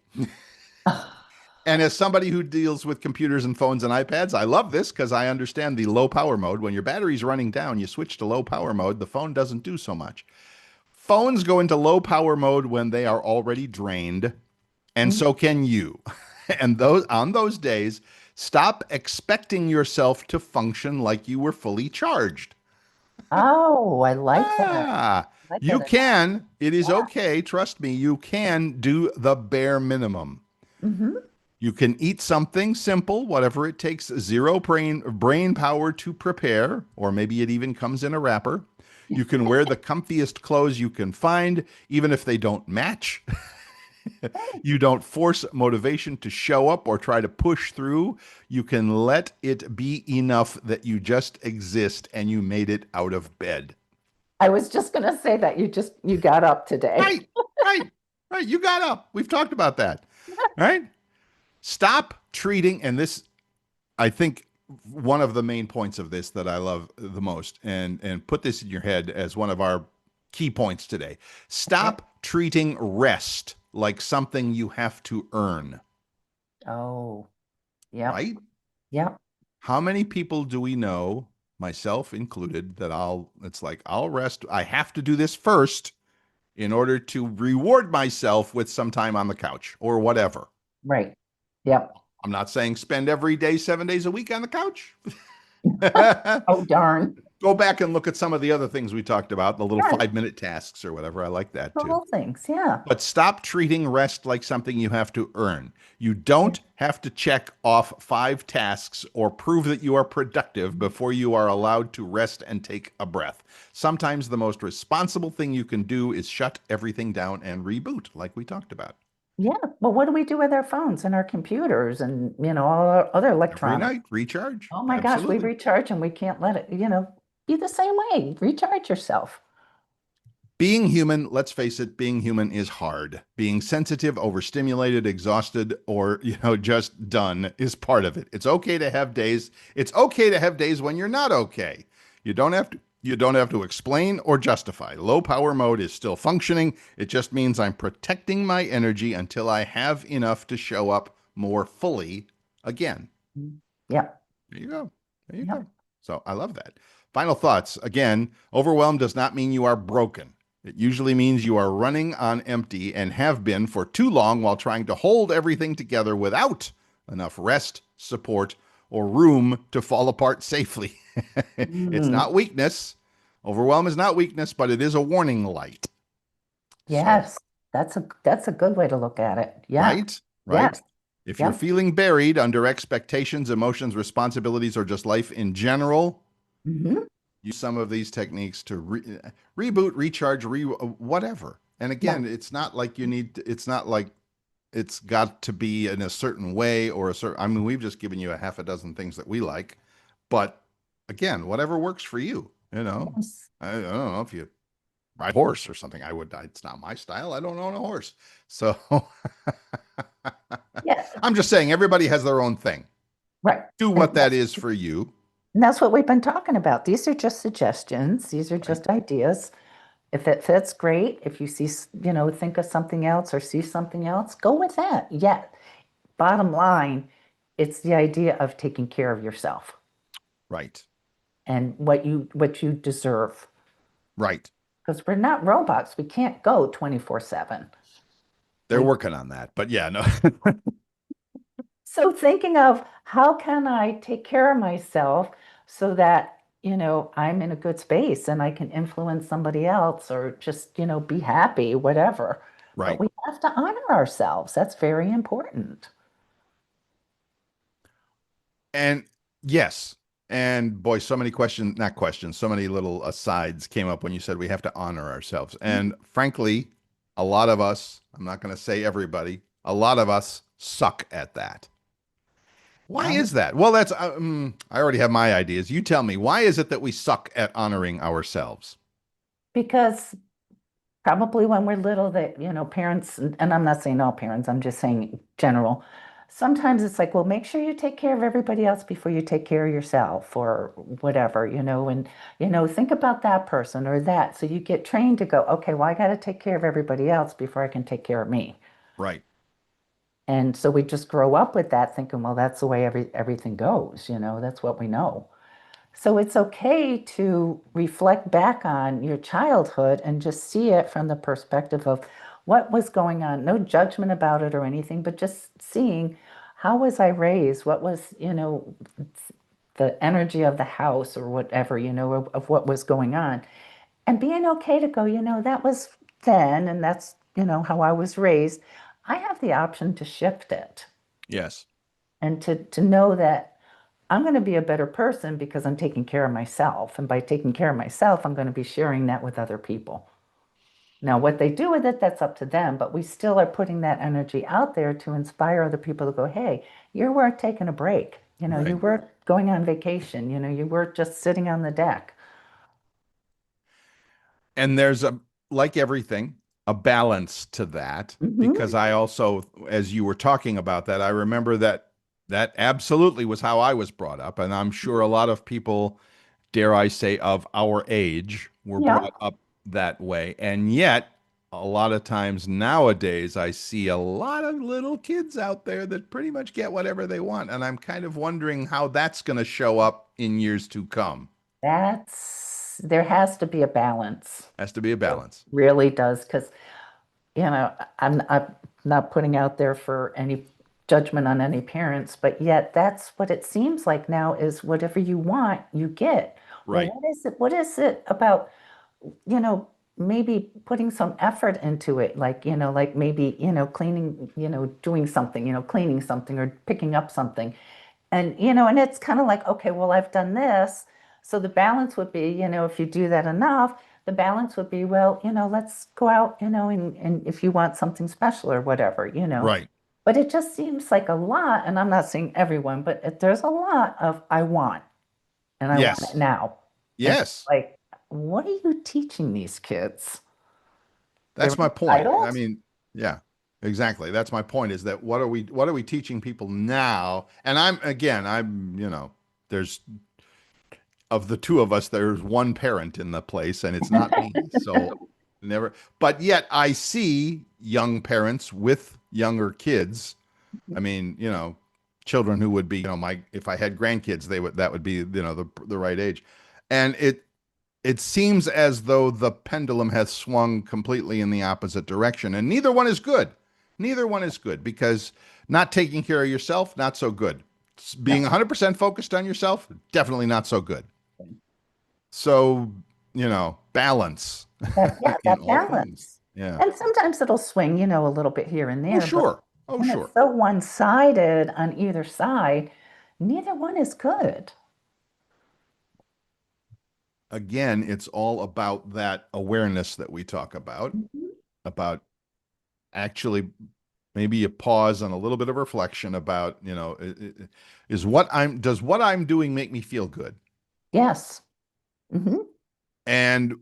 And as somebody who deals with computers and phones and iPads, I love this because I understand the low power mode. When your battery's running down, you switch to low power mode, the phone doesn't do so much. Phones go into low power mode when they are already drained, and Mm. so can you. And those on those days, stop expecting yourself to function like you were fully charged. Oh, I like that. Ah, I like you that. can. It is Yeah. okay. Trust me, you can do the bare minimum. Mm-hmm. You can eat something simple, whatever it takes, zero brain power to prepare, or maybe it even comes in a wrapper. You can wear the comfiest clothes you can find, even if they don't match. You don't force motivation to show up or try to push through. You can let it be enough that you just exist and you made it out of bed. I was just gonna say that you got up today. Right, right, right. You got up. We've talked about that. All right. Stop treating, and this, I think, one of the main points of this that I love the most, and put this in your head as one of our key points today. Okay. Stop treating rest like something you have to earn, Oh, yep, right? yep. How many people do we know, myself included, that it's like, I'll rest. I have to do this first in order to reward myself with some time on the couch or whatever. Right. Yep. I'm not saying spend every day, 7 days a week on the couch. Oh, darn. Go back and look at some of the other things we talked about, the little Sure. 5 minute tasks or whatever. I like that The too. little things. Yeah. But stop treating rest like something you have to earn. You Yeah. don't have to check off 5 tasks or prove that you are productive before you are allowed to rest and take a breath. Sometimes the most responsible thing you can do is shut everything down and reboot, like we talked about. Yeah. Well, what do we do with our phones and our computers and, all our other Every electronics? night, recharge. Oh my gosh, we Absolutely. recharge and we can't let it, be the same way. Recharge yourself. Being human, let's face it, being human is hard. Being sensitive, overstimulated, exhausted, or, just done is part of it. It's okay to have days. It's okay to have days when you're not okay. You don't have to explain or justify. Low power mode is still functioning. It just means I'm protecting my energy until I have enough to show up more fully again. Yep. There you go. There you go. Yep. So I love that. Final thoughts. Again, overwhelm does not mean you are broken. It usually means you are running on empty and have been for too long while trying to hold everything together without enough rest, support, or room to fall apart safely. It's Mm. not weakness. Overwhelm is not weakness, but it is a warning light. So, Yes. That's a good way to look at it. Yeah. right? Right? Yes. If you're Yep. feeling buried under expectations, emotions, responsibilities, or just life in general, Hmm. use some of these techniques to reboot, recharge, whatever. And Yeah. again, it's not like it's not like it's got to be in a certain way or a certain, I mean, we've just given you a half a dozen things that we like, but again, whatever works for you, Yes. I don't know if you ride a horse or something. It's not my style. I don't own a horse. So Yeah. I'm just saying everybody has their own thing. Right. Do And what that is for you. that's what we've been talking about. These are just suggestions. These are Right. just ideas. If it fits, great. If you see, think of something else or see something else, go with that. Yet, bottom line, it's the idea of taking care of yourself Right. and what you deserve. Right. Because we're not robots. We can't go 24/7. They're We working on that. But yeah, no. So thinking of how can I take care of myself so that, I'm in a good space and I can influence somebody else or just, be happy, whatever. But Right. we have to honor ourselves. That's very important. And yes. And boy, so many questions, not questions, so many little asides came up when you said we have to honor ourselves. And frankly, a lot of us, I'm not going to say everybody, a lot of us suck at that. Why Um, is that? Well, I already have my ideas. You tell me, why is it that we suck at honoring ourselves? because probably when we're little that, parents, and I'm not saying all parents, I'm just saying general. Sometimes it's like, well, make sure you take care of everybody else before you take care of yourself or whatever, and, think about that person or that. So you get trained to go, okay, well, I got to take care of everybody else before I can take care of me. Right. And so we just grow up with that thinking, well, that's the way everything goes, that's what we know. So it's okay to reflect back on your childhood and just see it from the perspective of what was going on. No judgment about it or anything, but just seeing how was I raised? What was, the energy of the house or whatever, of what was going on. And being okay to go, that was then and that's, how I was raised. I have the option to shift it Yes. and to know that I'm going to be a better person because I'm taking care of myself. And by taking care of myself, I'm going to be sharing that with other people. Now, what they do with it, that's up to them, but we still are putting that energy out there to inspire other people to go, hey, you're worth taking a break. Right. You're worth going on vacation. You're worth just sitting on the deck. And there's like everything, a balance to that Hmm. because I also, as you were talking about that, I remember that absolutely was how I was brought up. And I'm sure a lot of people, dare I say, of our age were Yeah, brought up that way. And yet, a lot of times nowadays, I see a lot of little kids out there that pretty much get whatever they want. And I'm kind of wondering how that's going to show up in years to come. there has to be a balance. Has to be a It balance. really does. Because I'm not putting out there for any judgment on any parents, but yet that's what it seems like now is whatever you want, you get. Well, Right. what is it about, you know, maybe putting some effort into it, like maybe, cleaning, doing something, cleaning something or picking up something. And it's kind of like, okay, well, I've done this. So the balance would be, if you do that enough, the balance would be, well, let's go out, and if you want something special or whatever. Right. But it just seems like a lot, and I'm not saying everyone, but there's a lot of I want, and I want it Yes. now. And it's Yes. like, what are you teaching these kids? They're That's my point. I entitled? mean, yeah, exactly. That's my point is that what are we teaching people now? And there's of the two of us, there's one parent in the place, and it's not me. So never, but yet I see young parents with younger kids. I mean, children who would be, if I had grandkids, that would be, the right age. And it seems as though the pendulum has swung completely in the opposite direction, and neither one is good. Neither one is good because not taking care of yourself, not so good. Being No. 100% focused on yourself, definitely not so good. So, balance Yeah, in that all things. balance. Yeah. And sometimes it'll swing, a little bit here and Oh, there, but sure. Oh, When sure. it's so one-sided on either side, neither one is good. Again, it's all about that awareness that we talk Mhm. about actually maybe a pause and a little bit of reflection about, does what I'm doing make me feel good? Yes. Hmm. And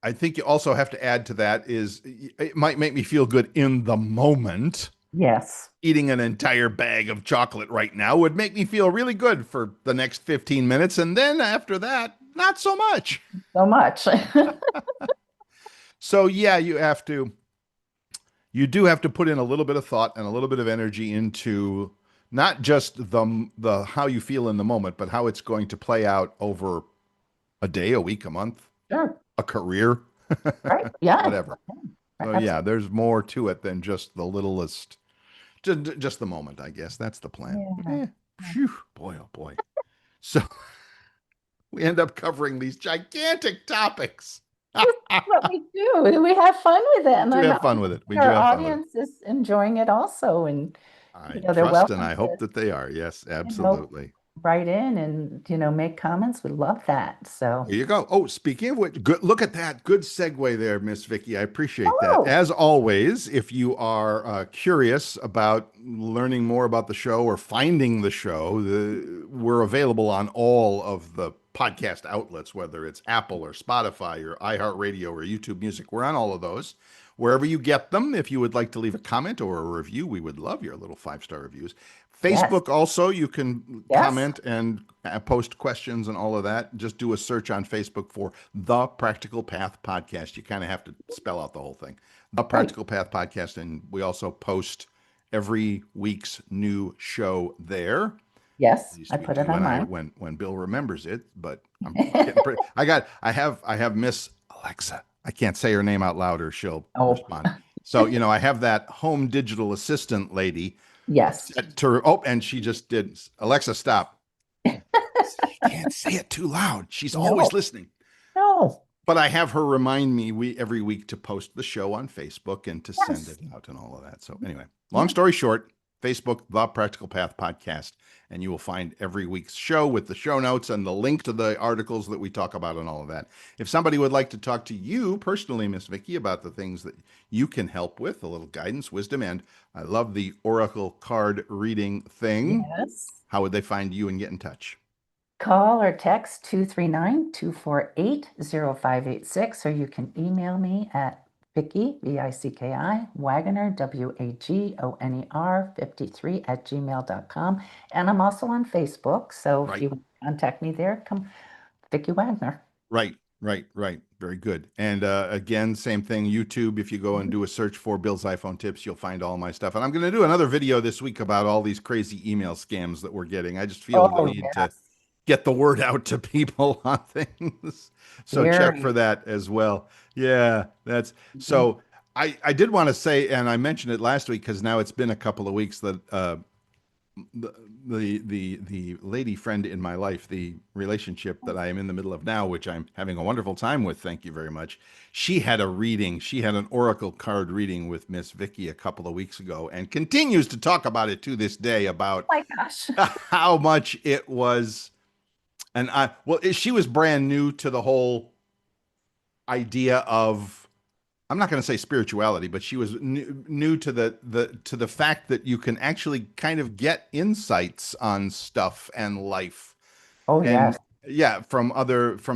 I think you also have to add to that is it might make me feel good in the moment. Yes. Eating an entire bag of chocolate right now would make me feel really good for the next 15 minutes. And then after that, not so much. So much. So, yeah, you do have to put in a little bit of thought and a little bit of energy into not just the how you feel in the moment, but how it's going to play out over a day, a week, a month, Sure. a career, Right. Yeah. whatever. So yeah, Absolutely. there's more to it than just the littlest, just the moment, I guess. That's the plan. Yeah. Eh, phew, boy, oh boy. So we end up covering these gigantic topics. This is what we do. We have fun with it. And Do I'm have fun with it. We do our have fun with it. audience is enjoying it also. And, I they're trust and welcome I to, hope that they are. Yes, you know, absolutely. write in and, make comments. We love that. So, There you go. Oh, speaking of which, good. Look at that. Good segue there, Miss Vicky. I appreciate that. oh, As always, if you are curious about learning more about the show or finding the show, we're available on all of the podcast outlets, whether it's Apple or Spotify or iHeartRadio or YouTube Music. We're on all of those. Wherever you get them, if you would like to leave a comment or a review, we would love your little 5-star reviews. yes, Facebook also, you can yes, comment and post questions and all of that. Just do a search on Facebook for The Practical Path Podcast. You kind of have to spell out the whole thing. The right. Practical Path Podcast. And we also post every week's new show there. At Yes, least I we put it do on when mine. when Bill remembers it, but I'm getting pretty I have Miss Alexa. I can't say her name out loud or she'll Oh, respond. So, I have that home digital assistant lady yes. set to oh, and she just did Alexa, stop. You can't say it too loud. She's No, always listening. no. But I have her remind me every week to post the show on Facebook and to send it Yes. out and all of that. So anyway, long Yeah. story short, Facebook, The Practical Path Podcast, and you will find every week's show with the show notes and the link to the articles that we talk about and all of that. If somebody would like to talk to you personally, Miss Vicki, about the things that you can help with, a little guidance, wisdom, and I love the Oracle card reading thing. Yes. How would they find you and get in touch? Call or text 239-248-0586, or you can email me at Vicki, Vicki, Wagoner, Wagoner, 53 at gmail.com. And I'm also on Facebook. So if Right. you want to contact me there, come Vicki Wagner. Right. Very good. And again, same thing. YouTube, if you go and Mhm. do a search for Bill's iPhone tips, you'll find all my stuff. And I'm going to do another video this week about all these crazy email scams that we're getting. I just feel the Oh, need to yes. get the word out to people on things. So check for Very. that as well. Yeah, that's Mhm. so. I did want to say, and I mentioned it last week because now it's been a couple of weeks that the, the lady friend in my life, the relationship that I am in the middle of now, which I'm having a wonderful time with, thank you very much. She had a reading. She had an oracle card reading with Miss Vicky a couple of weeks ago, and continues to talk about it to this day about Oh my gosh. how much it was. And she was brand new to the whole idea of. I'm not going to say spirituality, but she was new to the fact that you can actually kind of get insights on stuff and life, Oh, and yes. yeah, from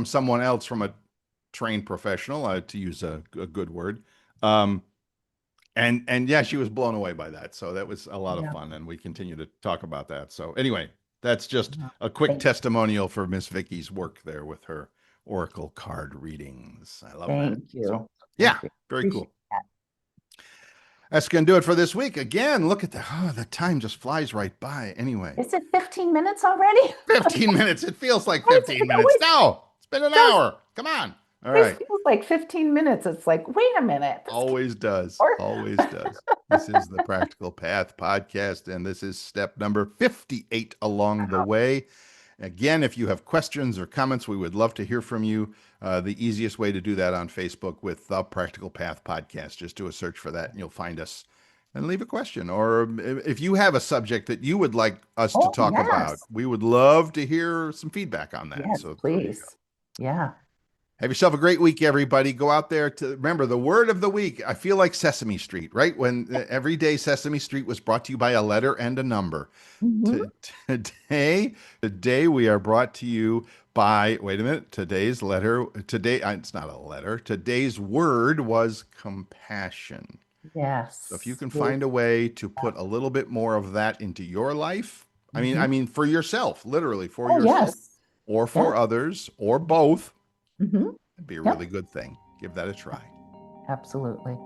someone else, from a trained professional, to use a good word. Um, and yeah, she was blown away by that. So that was a lot of Yeah. fun, and we continue to talk about that. So anyway, that's just Yeah. a quick Thank, testimonial for Miss Vicky's work there with her oracle card readings. I love that. thank So you. yeah, Thank you. very Appreciate cool. that. That's going to do it for this week. Again, look at the time just flies right by. Anyway, Is it 15 minutes already? 15 minutes. It feels like It 15 minutes. always No, it's been an does. hour. Come on. All Always right. feels like 15 minutes. It's like, wait a minute. This can't Always does. work. Always does. This is the Practical Path podcast, and this is step number 58 along the Wow. way. Again, if you have questions or comments, we would love to hear from you. The easiest way to do that on Facebook with the Practical Path podcast. Just do a search for that, and you'll find us. and leave a question. Or if you have a subject that you would like us to Oh, talk about, yes. we would love to hear some feedback on that. Yes, So there you go. please. Yeah. Have yourself a great week, everybody. Go out there to remember the word of the week. I feel like Sesame Street, right? When every day Sesame Street was brought to you by a letter and a number. Mhm. Today we are brought to you by, wait a minute, today's letter, today, it's not a letter. Today's word was compassion. So if you Yes. can find a way to put a little bit more of that into your life, I Mhm. mean, for yourself, literally for Oh, yourself yes. or Yeah. for others or both, Hmm. it'd be a really Yep. good thing. Give that a try. Absolutely.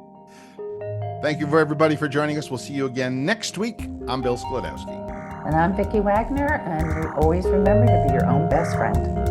Thank you for everybody for joining us. We'll see you again next week. I'm Bill Sklodowski. And I'm Vicki Wagoner, and always remember to be your own best friend.